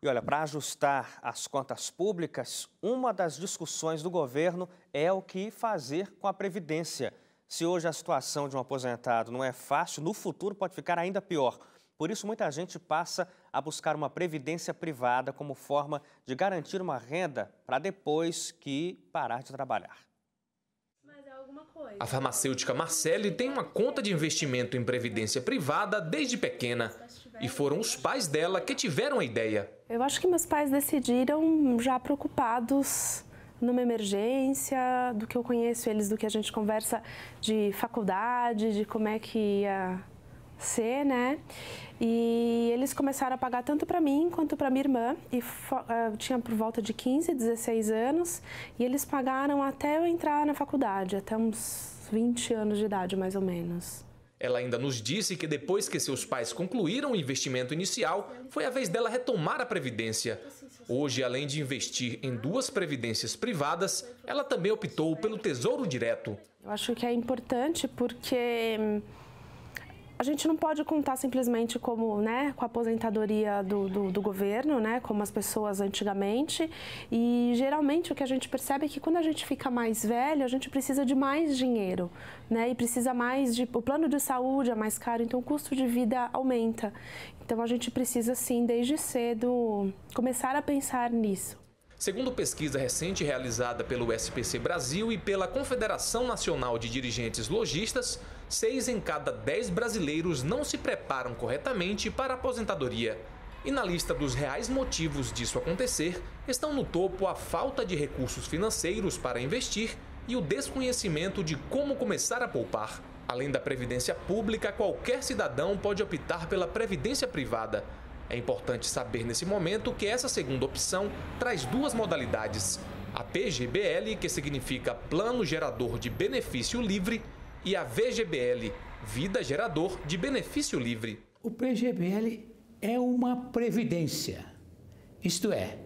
E olha, para ajustar as contas públicas, uma das discussões do governo é o que fazer com a Previdência. Se hoje a situação de um aposentado não é fácil, no futuro pode ficar ainda pior. Por isso, muita gente passa a buscar uma previdência privada como forma de garantir uma renda para depois que parar de trabalhar. A farmacêutica Marcele tem uma conta de investimento em previdência privada desde pequena. E foram os pais dela que tiveram a ideia. Eu acho que meus pais decidiram já preocupados numa emergência, do que eu conheço eles, do que a gente conversa de faculdade, de como é que ia ser, né? E eles começaram a pagar tanto para mim quanto para minha irmã. E tinha por volta de 15, 16 anos. E eles pagaram até eu entrar na faculdade, até uns 20 anos de idade, mais ou menos. Ela ainda nos disse que depois que seus pais concluíram o investimento inicial, foi a vez dela retomar a previdência. Hoje, além de investir em 2 previdências privadas, ela também optou pelo Tesouro Direto. Eu acho que é importante porque a gente não pode contar simplesmente como, com a aposentadoria do governo, como as pessoas antigamente. E geralmente o que a gente percebe é que quando a gente fica mais velho, a gente precisa de mais dinheiro, e precisa mais o plano de saúde é mais caro, então o custo de vida aumenta. Então a gente precisa, sim, desde cedo, começar a pensar nisso. Segundo pesquisa recente realizada pelo SPC Brasil e pela Confederação Nacional de Dirigentes Lojistas, 6 em cada 10 brasileiros não se preparam corretamente para a aposentadoria. E na lista dos reais motivos disso acontecer, estão no topo a falta de recursos financeiros para investir e o desconhecimento de como começar a poupar. Além da previdência pública, qualquer cidadão pode optar pela previdência privada. É importante saber nesse momento que essa segunda opção traz 2 modalidades. A PGBL, que significa Plano Gerador de Benefício Livre, e a VGBL, Vida Gerador de Benefício Livre. O PGBL é uma previdência, isto é,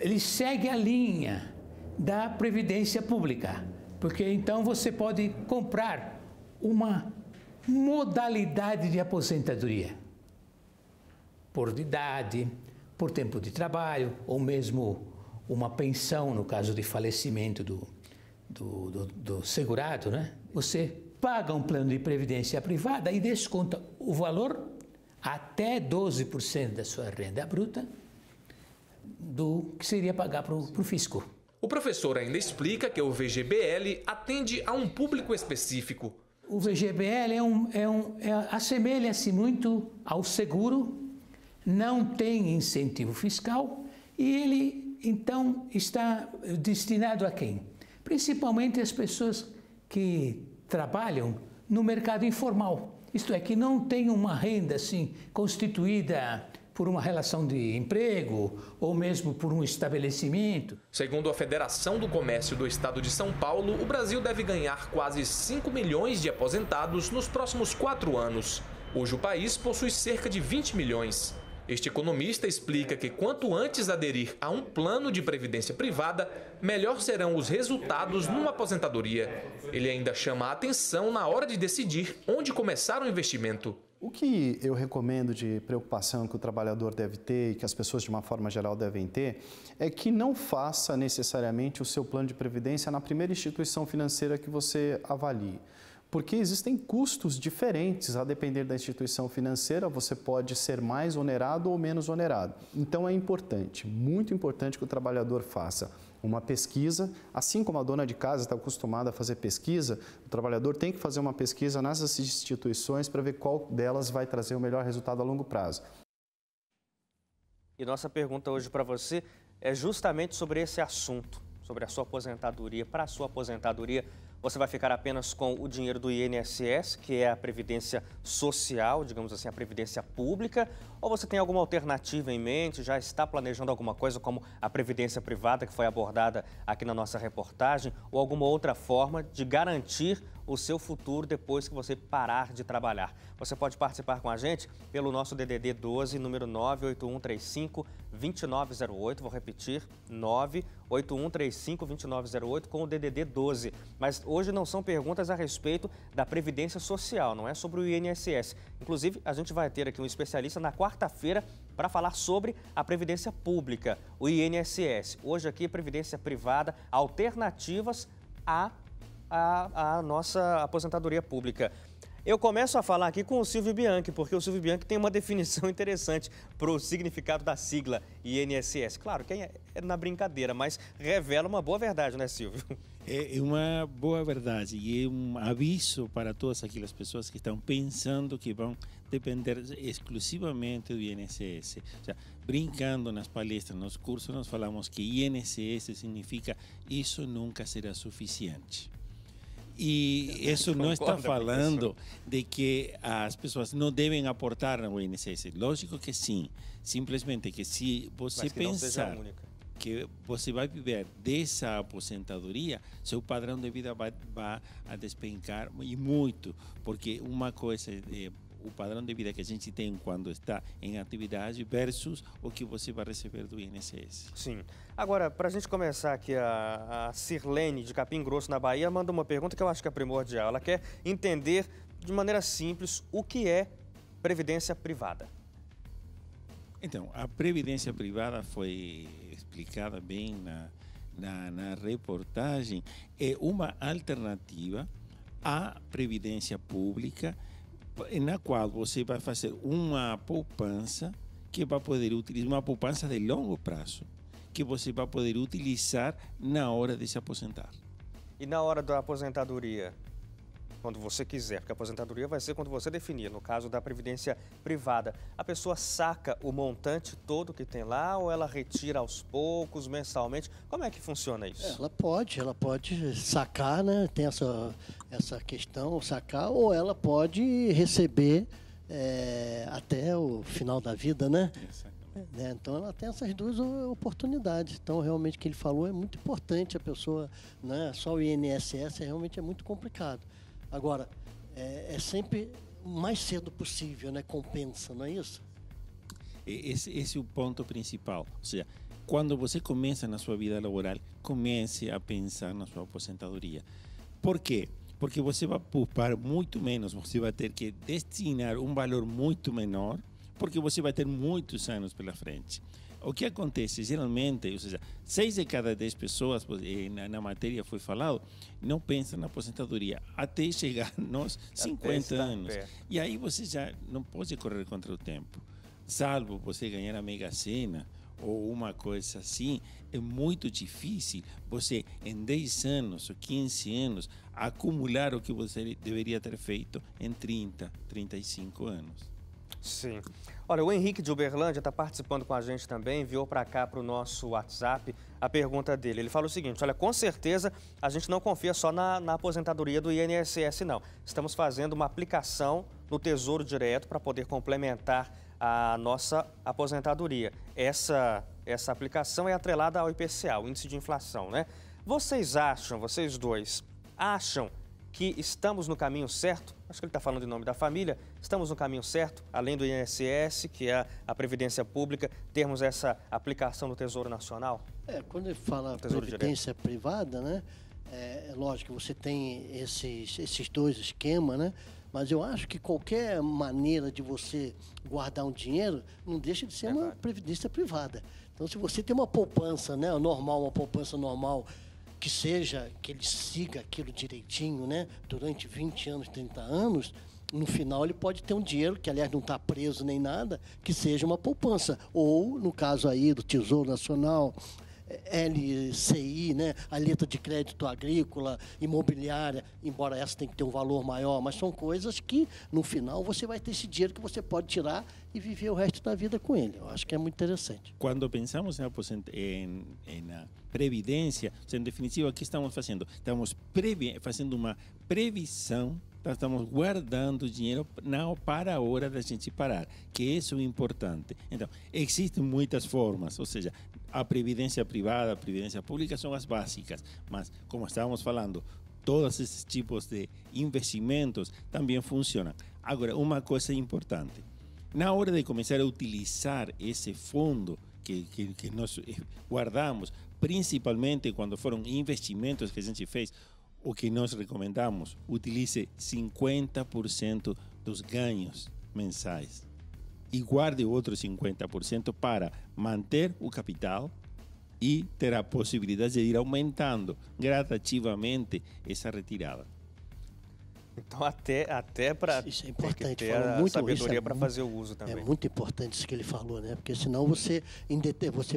ele segue a linha da previdência pública, porque então você pode comprar uma modalidade de aposentadoria. Por idade, por tempo de trabalho, ou mesmo uma pensão no caso de falecimento do segurado, Você paga um plano de previdência privada e desconta o valor até 12% da sua renda bruta do que seria pagar para o fisco. O professor ainda explica que o VGBL atende a um público específico. O VGBL assemelha-se muito ao seguro, não tem incentivo fiscal e ele, então, está destinado a quem? Principalmente as pessoas que trabalham no mercado informal, isto é, que não tem uma renda assim constituída por uma relação de emprego ou mesmo por um estabelecimento. Segundo a Federação do Comércio do Estado de São Paulo, o Brasil deve ganhar quase 5 milhões de aposentados nos próximos 4 anos. Hoje o país possui cerca de 20 milhões. Este economista explica que quanto antes aderir a um plano de previdência privada, melhor serão os resultados numa aposentadoria. Ele ainda chama a atenção na hora de decidir onde começar o investimento. O que eu recomendo de preocupação que o trabalhador deve ter e que as pessoas de uma forma geral devem ter é que não faça necessariamente o seu plano de previdência na primeira instituição financeira que você avalie. Porque existem custos diferentes, a depender da instituição financeira, você pode ser mais onerado ou menos onerado. Então é importante, muito importante que o trabalhador faça uma pesquisa, assim como a dona de casa está acostumada a fazer pesquisa, o trabalhador tem que fazer uma pesquisa nessas instituições para ver qual delas vai trazer o melhor resultado a longo prazo. E nossa pergunta hoje para você é justamente sobre esse assunto, sobre a sua aposentadoria. Para a sua aposentadoria, você vai ficar apenas com o dinheiro do INSS, que é a previdência social, digamos assim, a previdência pública, ou você tem alguma alternativa em mente, já está planejando alguma coisa como a previdência privada, que foi abordada aqui na nossa reportagem, ou alguma outra forma de garantir o seu futuro depois que você parar de trabalhar. Você pode participar com a gente pelo nosso DDD 12, número 98135-2908. Vou repetir, 98135-2908 com o DDD 12. Mas hoje não são perguntas a respeito da Previdência Social, não é sobre o INSS. Inclusive, a gente vai ter aqui um especialista na quarta-feira para falar sobre a Previdência Pública, o INSS. Hoje aqui, Previdência Privada, alternativas à nossa aposentadoria pública. Eu começo a falar aqui com o Silvio Bianchi, porque o Silvio Bianchi tem uma definição interessante para o significado da sigla INSS. Claro que é na brincadeira, mas revela uma boa verdade, né, Silvio? É uma boa verdade e é um aviso para todas aquelas pessoas que estão pensando que vão depender exclusivamente do INSS. O sea, brincando nas palestras, nos cursos, nós falamos que INSS significa isso nunca será suficiente. E isso não está falando de que as pessoas não devem aportar no INSS. Lógico que sim. Simplesmente que se você pensar que você vai viver dessa aposentadoria, seu padrão de vida vai a despencar e muito. Porque uma coisa é o padrão de vida que a gente tem quando está em atividade versus o que você vai receber do INSS. Sim. Agora, para a gente começar aqui, a Sirlene, de Capim Grosso, na Bahia, manda uma pergunta que eu acho que é primordial. Ela quer entender, de maneira simples, o que é previdência privada. Então, a previdência privada foi explicada bem na reportagem. É uma alternativa à previdência pública, na qual você vai fazer uma poupança que vai poder utilizar, uma poupança de longo prazo, que você vai poder utilizar na hora de se aposentar. E na hora da aposentadoria, quando você quiser, porque a aposentadoria vai ser quando você definir, no caso da previdência privada, a pessoa saca o montante todo que tem lá ou ela retira aos poucos, mensalmente? Como é que funciona isso? Ela pode sacar, né? Tem essa questão, sacar, ou ela pode receber até o final da vida, né? Então ela tem essas duas oportunidades. Então realmente o que ele falou é muito importante, a pessoa, né? Só o INSS realmente é muito complicado. Agora, é sempre o mais cedo possível, né? Compensa, não é isso? Esse é o ponto principal. Ou seja, quando você começa na sua vida laboral, comece a pensar na sua aposentadoria. Por quê? Porque você vai poupar muito menos, você vai ter que destinar um valor muito menor, porque você vai ter muitos anos pela frente. O que acontece, geralmente, ou seja, 6 de cada 10 pessoas, na matéria foi falado, não pensam na aposentadoria até chegar nos 50 anos. E aí você já não pode correr contra o tempo. Salvo você ganhar a Mega Sena ou uma coisa assim, é muito difícil você, em 10 anos ou 15 anos, acumular o que você deveria ter feito em 30, 35 anos. Sim. Olha, o Henrique de Uberlândia está participando com a gente também, enviou para cá, para o nosso WhatsApp, a pergunta dele. Ele fala o seguinte: olha, com certeza a gente não confia só na aposentadoria do INSS, não. Estamos fazendo uma aplicação no Tesouro Direto para poder complementar a nossa aposentadoria. Essa aplicação é atrelada ao IPCA, o Índice de Inflação, né? Vocês dois acham que estamos no caminho certo? Acho que ele está falando em nome da família. Estamos no caminho certo, além do INSS, que é a Previdência Pública, termos essa aplicação no Tesouro Nacional? Quando ele fala previdência privada, né? É lógico que você tem esses dois esquemas, né? Mas eu acho que qualquer maneira de você guardar um dinheiro não deixa de ser uma previdência privada. Então, se você tem uma poupança, né, uma poupança normal, que ele siga aquilo direitinho, né, durante 20 anos, 30 anos, no final ele pode ter um dinheiro, que aliás não está preso nem nada, que seja uma poupança. Ou, no caso aí do Tesouro Nacional, LCI, né, a letra de crédito agrícola, imobiliária, embora essa tenha que ter um valor maior, mas são coisas que, no final, você vai ter esse dinheiro que você pode tirar e viver o resto da vida com ele. Eu acho que é muito interessante. Quando pensamos na previdência, em definitiva, o que estamos fazendo? Estamos fazendo uma previsão, estamos guardando dinheiro para a hora da gente parar, que isso é importante. Então, existem muitas formas, ou seja, a previdência privada, a previdência pública são as básicas, mas, como estávamos falando, todos esses tipos de investimentos também funcionam. Agora, uma coisa importante, na hora de começar a utilizar esse fundo que nós guardamos, principalmente quando foram investimentos que a gente fez, o que nós recomendamos, utilize 50% dos ganhos mensais e guarde outros 50% para manter o capital e ter a possibilidade de ir aumentando gradativamente essa retirada. Então, até para isso é importante, ter a sabedoria para fazer o uso também. É muito importante isso que ele falou, né? Porque senão você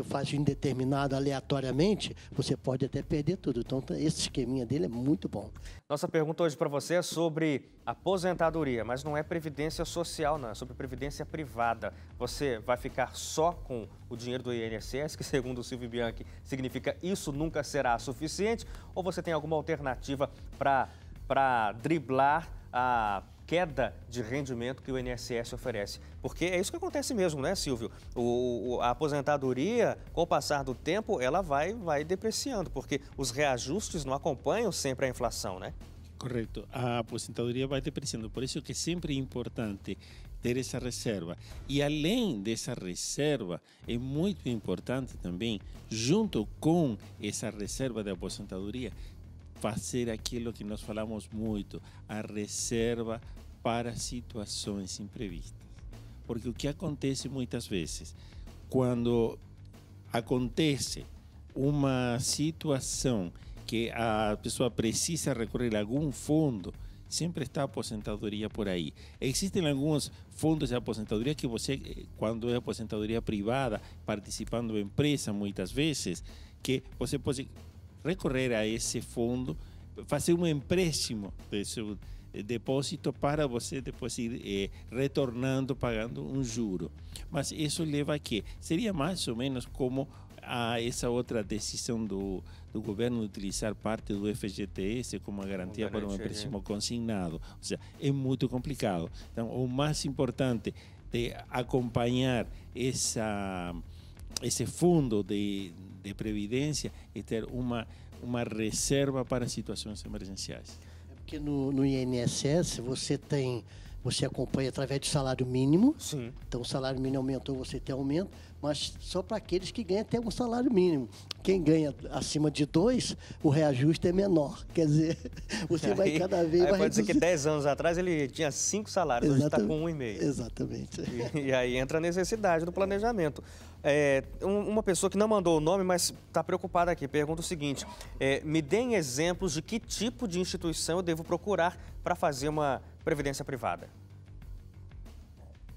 faz indeterminado aleatoriamente, você pode até perder tudo. Então, esse esqueminha dele é muito bom. Nossa pergunta hoje para você é sobre aposentadoria, mas não é previdência social, não, é sobre previdência privada. Você vai ficar só com o dinheiro do INSS, que segundo o Silvio Bianchi significa isso nunca será suficiente, ou você tem alguma alternativa para driblar a queda de rendimento que o INSS oferece? Porque é isso que acontece mesmo, né, Silvio? A aposentadoria, com o passar do tempo, ela vai depreciando, porque os reajustes não acompanham sempre a inflação, né? Correto. A aposentadoria vai depreciando. Por isso que é sempre importante ter essa reserva. E além dessa reserva, é muito importante também, junto com essa reserva de aposentadoria, fazer aquilo que nós falamos muito, a reserva para situações imprevistas. Porque o que acontece muitas vezes, quando acontece uma situação que a pessoa precisa recorrer a algum fundo, sempre está a aposentadoria por aí. Existem alguns fundos de aposentadoria que você, quando é aposentadoria privada, participando da empresa muitas vezes, que você pode recorrer a esse fundo, fazer um empréstimo de seu depósito para você depois ir retornando, pagando um juro. Mas isso leva a quê? Seria mais ou menos como essa outra decisão do governo de utilizar parte do FGTS como a garantia para um empréstimo consignado. Ou seja, é muito complicado. Então, o mais importante de acompanhar esse fundo de previdência é ter uma reserva para situações emergenciais. É porque no INSS você acompanha através do salário mínimo. Sim. Então o salário mínimo aumentou, você tem aumento, mas só para aqueles que ganham até um salário mínimo. Quem ganha acima de 2, o reajuste é menor. Quer dizer, você vai cada vez mais. Pode dizer que 10 anos atrás ele tinha 5 salários, hoje está com 1,5. Exatamente. E aí entra a necessidade do planejamento. Uma pessoa que não mandou o nome, mas está preocupada aqui, pergunta o seguinte: me deem exemplos de que tipo de instituição eu devo procurar para fazer uma previdência privada.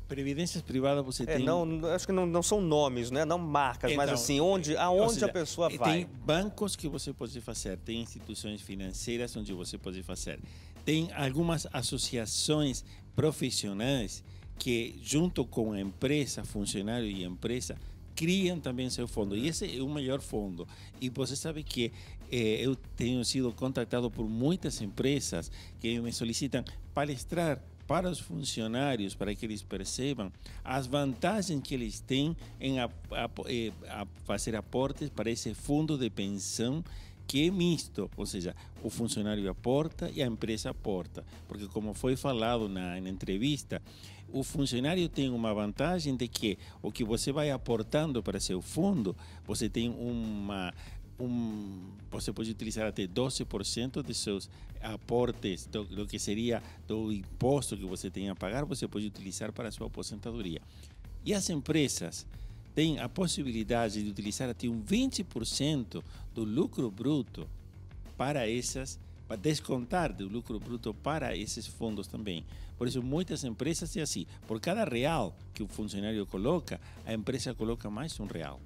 Previdências privadas você tem... Acho que não são nomes, né? Não marcas, mas assim, aonde a pessoa vai? Tem bancos que você pode fazer, tem instituições financeiras onde você pode fazer. Tem algumas associações profissionais que, junto com a empresa, funcionário e empresa, criam também seu fundo. E esse é o melhor fundo. E você sabe que eu tenho sido contactado por muitas empresas que me solicitam palestrar para os funcionários, para que eles percebam as vantagens que eles têm em a fazer aportes para esse fundo de pensão que é misto, ou seja, o funcionário aporta e a empresa aporta. Porque, como foi falado na entrevista, o funcionário tem uma vantagem de que o que você vai aportando para seu fundo, você tem você pode utilizar até 12% de seus aportes, do que seria do imposto que você tem a pagar, você pode utilizar para a sua aposentadoria. E as empresas têm a possibilidade de utilizar até um 20% do lucro bruto para descontar do lucro bruto para esses fundos também. Por isso, muitas empresas é assim, por cada real que o funcionário coloca, a empresa coloca mais R$1.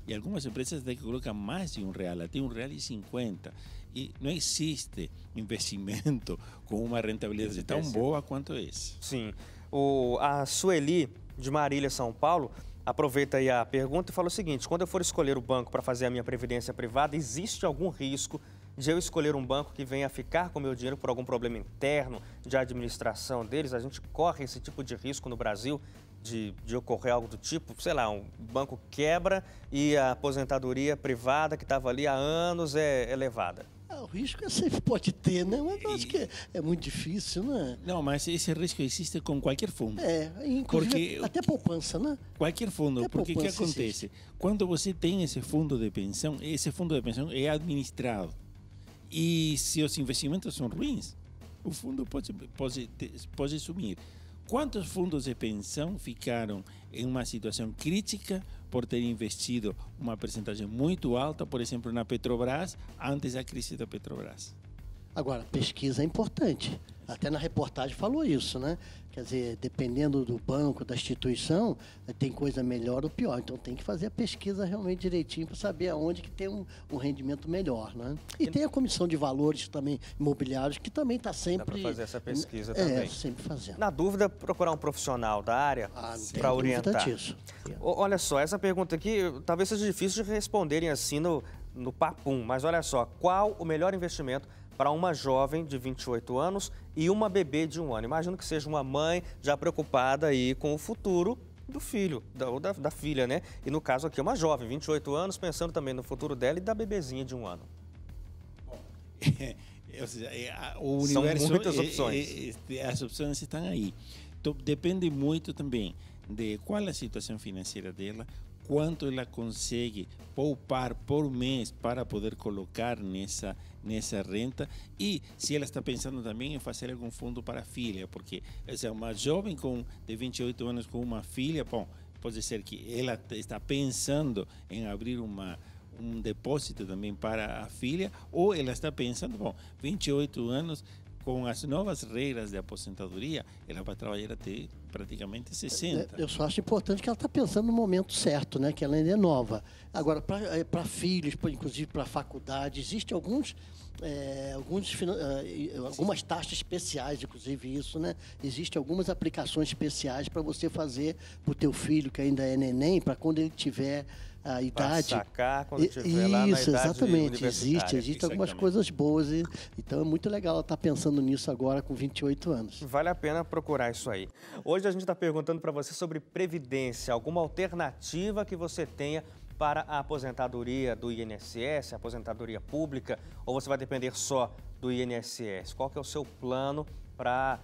E algumas empresas até que colocam mais de R$1, até R$1,50. E não existe investimento com uma rentabilidade tão boa quanto esse. Sim. A Sueli, de Marília, São Paulo, aproveita aí a pergunta e fala o seguinte: quando eu for escolher o banco para fazer a minha previdência privada, existe algum risco de eu escolher um banco que venha a ficar com o meu dinheiro por algum problema interno de administração deles? A gente corre esse tipo de risco no Brasil? De ocorrer algo do tipo, sei lá, um banco quebra e a aposentadoria privada que estava ali há anos é levada? O risco sempre pode ter, né? Mas eu acho que é muito difícil, né? Não, mas esse risco existe com qualquer fundo. Inclusive até poupança, né? Qualquer fundo, até porque o que acontece? Existe. Quando você tem esse fundo de pensão é administrado. E se os investimentos são ruins, o fundo pode sumir. Quantos fundos de pensão ficaram em uma situação crítica por ter investido uma percentagem muito alta, por exemplo, na Petrobras, antes da crise da Petrobras? Agora, pesquisa é importante. Até na reportagem falou isso, né? Quer dizer, dependendo do banco, da instituição, tem coisa melhor ou pior. Então tem que fazer a pesquisa realmente direitinho para saber aonde que tem um rendimento melhor, né? E tem a comissão de valores também imobiliários, que também está sempre... Dá para fazer essa pesquisa também. Sempre fazendo. Na dúvida, procurar um profissional da área para orientar. Disso. Olha só, essa pergunta aqui talvez seja difícil de responderem assim no papum, mas olha só, qual o melhor investimento para uma jovem de 28 anos e uma bebê de 1 ano? Imagino que seja uma mãe já preocupada aí com o futuro do filho, da filha, né? E no caso aqui, uma jovem, 28 anos, pensando também no futuro dela e da bebezinha de 1 ano. Ou seja, o universo, são muitas opções. As opções estão aí. Então, depende muito também de qual é a situação financeira dela, quanto ela consegue poupar por mês para poder colocar nessa renta, e se ela está pensando também em fazer algum fundo para a filha, porque uma jovem de 28 anos com uma filha, bom, pode ser que ela está pensando em abrir um depósito também para a filha, ou ela está pensando, 28 anos, com as novas regras de aposentadoria, ela vai trabalhar até praticamente 60. Eu só acho importante que ela está pensando no momento certo, né? Que ela ainda é nova. Agora, para filhos, inclusive para faculdade, existem algumas taxas especiais, inclusive isso, né? Existem algumas aplicações especiais para você fazer para o teu filho, que ainda é neném, para quando ele tiver a idade... Para sacar quando estiver lá na idade exatamente. universitária. Existem algumas coisas boas. Então é muito legal ela estar pensando nisso agora com 28 anos. Vale a pena procurar isso aí. Hoje a gente está perguntando para você sobre previdência, alguma alternativa que você tenha para a aposentadoria do INSS, aposentadoria pública, ou você vai depender só do INSS? Qual que é o seu plano para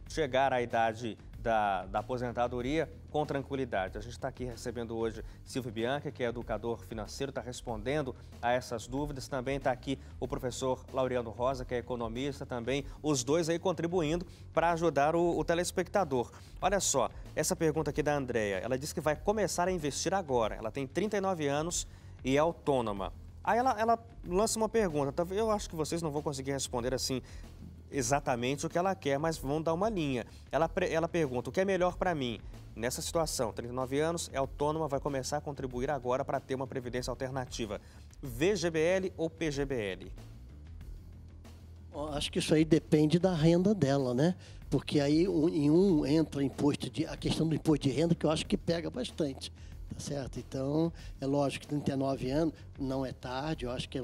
chegar à idade da aposentadoria com tranquilidade? A gente está aqui recebendo hoje Silvio Bianchi, que é educador financeiro, está respondendo a essas dúvidas. Também está aqui o professor Laureano Rosa, que é economista também, os dois aí contribuindo para ajudar o telespectador. Olha só, essa pergunta aqui da Andréia, ela disse que vai começar a investir agora. Ela tem 39 anos e é autônoma. Aí ela lança uma pergunta, eu acho que vocês não vão conseguir responder assim exatamente o que ela quer, mas vão dar uma linha. Ela pergunta, o que é melhor para mim? Nessa situação, 39 anos, é autônoma, vai começar a contribuir agora para ter uma previdência alternativa. VGBL ou PGBL? Acho que isso aí depende da renda dela, né? Porque aí entra a questão do imposto de renda, que eu acho que pega bastante, tá certo? Então, é lógico que 39 anos não é tarde, eu acho que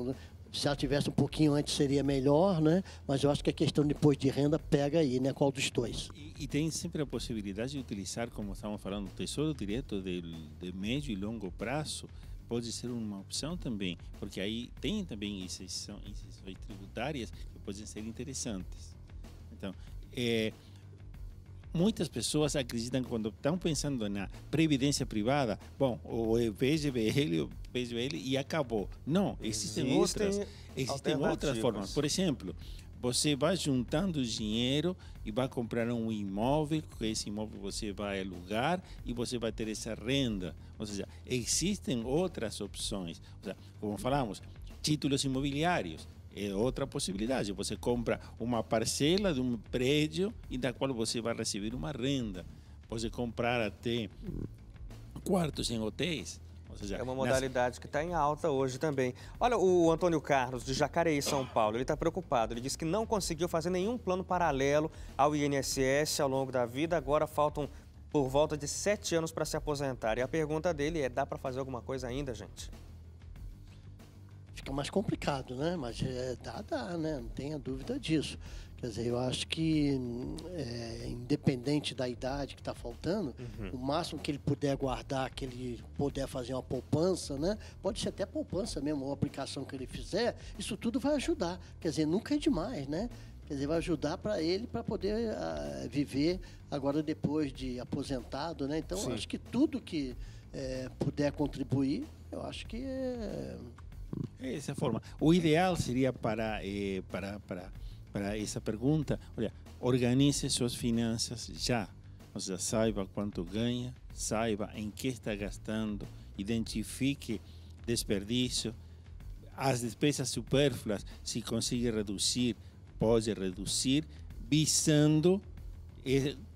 se ela tivesse um pouquinho antes seria melhor, né? Mas eu acho que a questão do imposto de renda pega aí, né? Qual dos dois? E tem sempre a possibilidade de utilizar, como estamos falando, o Tesouro Direto de médio e longo prazo, pode ser uma opção também, porque aí tem também isenções tributárias que podem ser interessantes. Então, muitas pessoas acreditam que quando estão pensando na previdência privada, o PGBL e acabou. Não, existem outras formas. Por exemplo, você vai juntando dinheiro e vai comprar um imóvel, que esse imóvel você vai alugar e você vai ter essa renda. Ou seja, existem outras opções. Ou seja, como falamos, títulos imobiliários. É outra possibilidade. Você compra uma parcela de um prédio e da qual você vai receber uma renda. Pode comprar até quartos em hotéis. Ou seja, é uma modalidade que está em alta hoje também. Olha, o Antônio Carlos, de Jacareí, São Paulo, ele está preocupado. Ele disse que não conseguiu fazer nenhum plano paralelo ao INSS ao longo da vida. Agora faltam por volta de 7 anos para se aposentar. E a pergunta dele é, dá para fazer alguma coisa ainda, gente? Fica mais complicado, né? Mas dá, né? Não tenha dúvida disso. Quer dizer, eu acho que, independente da idade que está faltando, o máximo que ele puder guardar, que ele puder fazer uma poupança, né? Pode ser até poupança mesmo, ou aplicação que ele fizer, isso tudo vai ajudar. Quer dizer, nunca é demais, né? Quer dizer, vai ajudar para ele para poder viver agora depois de aposentado, né? Então, acho que tudo que puder contribuir, eu acho que Essa forma. O ideal seria para essa pergunta, olha, organize suas finanças já. Ou seja, saiba quanto ganha, saiba em que está gastando, identifique desperdício, as despesas supérfluas, se conseguir reduzir, pode reduzir, visando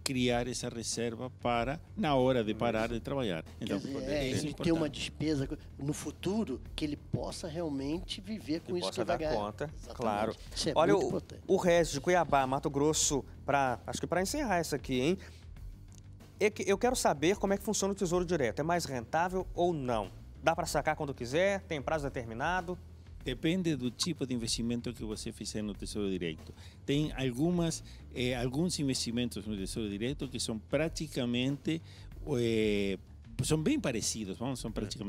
criar essa reserva para na hora de parar de trabalhar. Então, ele ter uma despesa no futuro que ele possa realmente viver com isso que vai ganhar. Conta, claro. Isso é olha, muito importante. O Regis de Cuiabá, Mato Grosso, acho que para encerrar isso aqui, hein? Eu quero saber como é que funciona o Tesouro Direto. É mais rentável ou não? Dá para sacar quando quiser? Tem prazo determinado? Depende do tipo de investimento que você fizer no Tesouro Direto. Tem alguns investimentos no Tesouro Direto que são praticamente, são bem parecidos,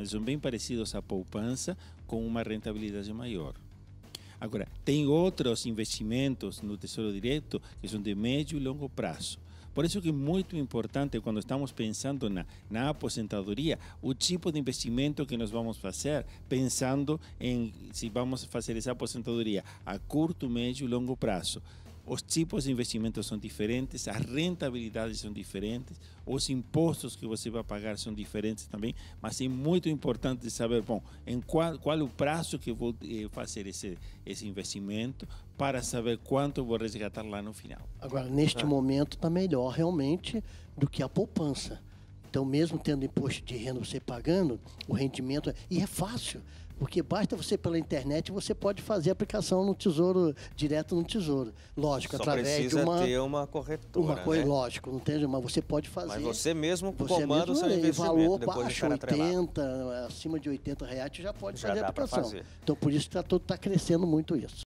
são bem parecidos à poupança com uma rentabilidade maior. Agora, tem outros investimentos no Tesouro Direto que são de médio e longo prazo. Por isso que é muito importante, quando estamos pensando na aposentadoria, o tipo de investimento que nós vamos fazer, pensando em se vamos fazer essa aposentadoria a curto, médio e longo prazo. Os tipos de investimentos são diferentes, as rentabilidades são diferentes, os impostos que você vai pagar são diferentes também, mas é muito importante saber, bom, em qual o prazo que eu vou fazer esse investimento para saber quanto eu vou resgatar lá no final. Agora, neste momento, está melhor realmente do que a poupança. Então, mesmo tendo imposto de renda você pagando, o rendimento... E é fácil, porque basta você, pela internet, você pode fazer aplicação no Tesouro, direto no Tesouro. Lógico, só através de uma... ter uma corretora, uma coisa, né? Lógico, não tem, mas você pode fazer... Mas você mesmo comanda o seu investimento. Valor depois baixo, de 80, acima de R$80, já pode Já fazer a dá pra aplicação. fazer. Então, por isso que está crescendo muito isso.